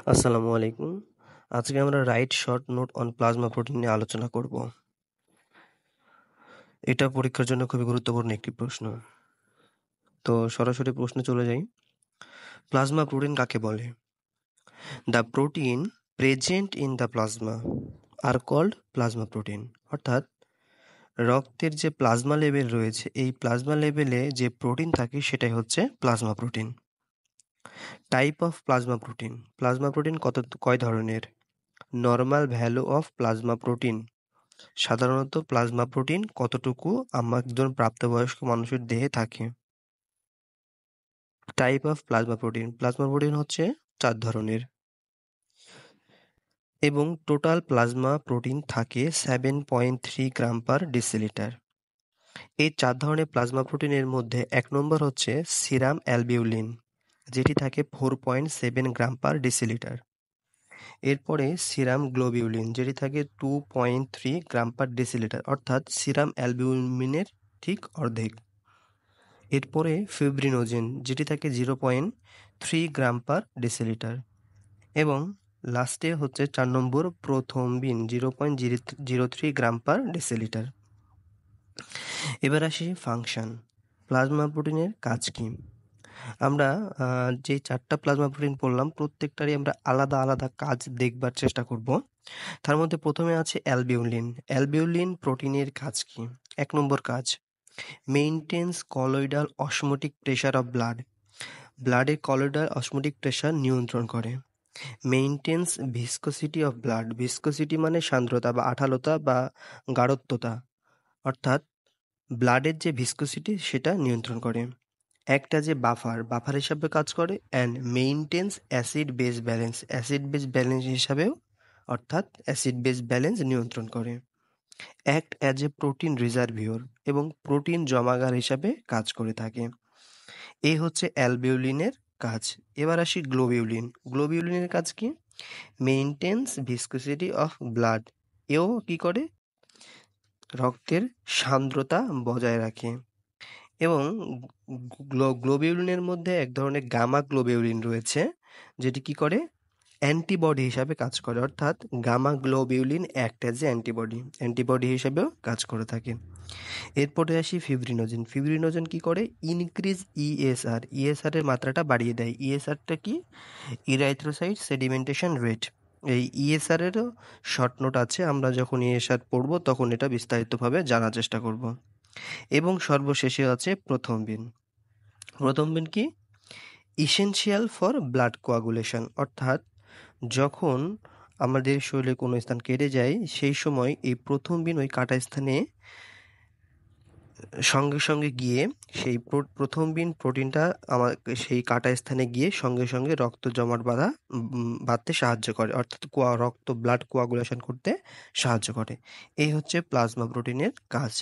আসসালামু আলাইকুম। আজকে আমরা right short note on plasma protein নিয়ে আলোচনা করব। এটা পরীক্ষার জন্য খুবই গুরুত্বপূর্ণ একটি প্রশ্ন। তো সরাসরি প্রশ্নে চলে যাই। প্লাজমা প্রোটিন কাকে বলে? The protein present in the plasma are called plasma protein. অর্থাৎ রক্তের যে প্লাজমা লেভেল রয়েছে, এই প্লাজমা লেভেলে যে প্রোটিন থাকে সেটাই হচ্ছে plasma protein. Type of plasma protein. Plasma protein কয় ধরনের? Normal value of plasma protein. সাধারণত প্লাজমা প্রোটিন কতটুকু একজন প্রাপ্তবয়স্ক মানুষের দেহে থাকে? Type of plasma protein. Plasma protein হচ্ছে 4 ধরনের এবং টোটাল প্লাজমা প্রোটিন থাকে 7.3 গ্রাম পার ডেসিলিটার। এই 4 ধরনের প্লাজমা প্রোটিনের মধ্যে 1 নম্বর হচ্ছে সিরাম অ্যালবিউলিন, যেটি থাকে 4.7 গ্রাম পার ডেসিলিটার। এরপরে সিরাম গ্লোবিউলিন, যেটি থাকে 2.3 গ্রাম পার ডেসিলিটার, অর্থাৎ সিরাম অ্যালবিউমিনের ঠিক অর্ধেক। এরপরে ফিব্রিনোজেন, যেটি থাকে 0.3 গ্রাম পার ডেসিলিটার এবং লাস্টে হচ্ছে 4 নম্বর প্রথমবিন, 0.03 গ্রাম পার ডেসিলিটার। এবার আসি ফাংশন। প্লাজমা প্রোটিনের কাজ কি? আমরা যে 4টা প্লাজমা প্রোটিন পড়লাম, প্রত্যেকটারই আমরা আলাদা আলাদা কাজ দেখবার চেষ্টা করব। তার মধ্যে প্রথমে আছে অ্যালবিউলিন। অ্যালবিউলিন প্রোটিনের কাজ কি? 1 নম্বর কাজ, maintenance colloidal osmotic pressure of blood. ব্লাডে কলোইডাল অসমোটিক প্রেশার নিয়ন্ত্রণ করে। Maintenance viscosity of blood. Viscosity মানে সান্দ্রতা বা আঠালোতা বা গাঢ়ত্বতা, অর্থাৎ ব্লাডের যে ভিসকোসিটি সেটা নিয়ন্ত্রণ করে। একটা যে বাফার হিসাবে কাজ করে। And maintenance acid base balance. Acid base balance হিসাবেও, অর্থাৎ অ্যাসিড বেস ব্যালেন্স নিয়ন্ত্রণ করে। অ্যাক্ট অ্যাজ এ প্রোটিন রিজার্ভিওর এবং প্রোটিন জমাগার হিসাবে কাজ করে থাকে। এই হচ্ছে অ্যালবিউলিনের কাজ। এবার আসি গ্লোবিউলিন। গ্লোবিউলিনের কাজ কি? Maintenance viscosity of blood. এও কি করে? রক্তের সান্দ্রতা বজায় রাখে। এবং গ্লোবিউলিনের মধ্যে এক ধরনের গামা গ্লোবিউলিন রয়েছে, যেটি কি করে? অ্যান্টিবডি হিসাবে কাজ করে, অর্থাৎ gamma globulin act as a antibody হিসাবেও কাজ করে থাকে। এরপরে আসি ফিব্রিনোজেন। ফিব্রিনোজেন কি করে? Increase ESR. ইএসআর এর মাত্রাটা বাড়িয়ে দেয়। ইএসআরটা কি? Erythrocyte sedimentation rate. এই ইএসআর এরও শর্ট নোট আছে, আমরা যখন ইএসআর পড়ব তখন এটা বিস্তারিতভাবে জানার চেষ্টা করব। এবং সর্বশেষে আছে প্রথমবিন। প্রথমবিন কি? ইসেনশিয়াল ফর ব্লাড কোয়াগুলেশন, অর্থাৎ যখন আমাদের শরীরে কোনো স্থান কেটে যায় সেই সময় এই প্রথমবিন ওই কাটা স্থানে সঙ্গে সঙ্গে গিয়ে সেই প্রথমবিন প্রোটিনটা সেই কাটা স্থানে গিয়ে সঙ্গে সঙ্গে রক্ত জমাট বাঁধতে সাহায্য করে, অর্থাৎ রক্ত ব্লাড কোয়াগুলেশন করতে সাহায্য করে। এই হচ্ছে প্লাজমা প্রোটিনের কাজ।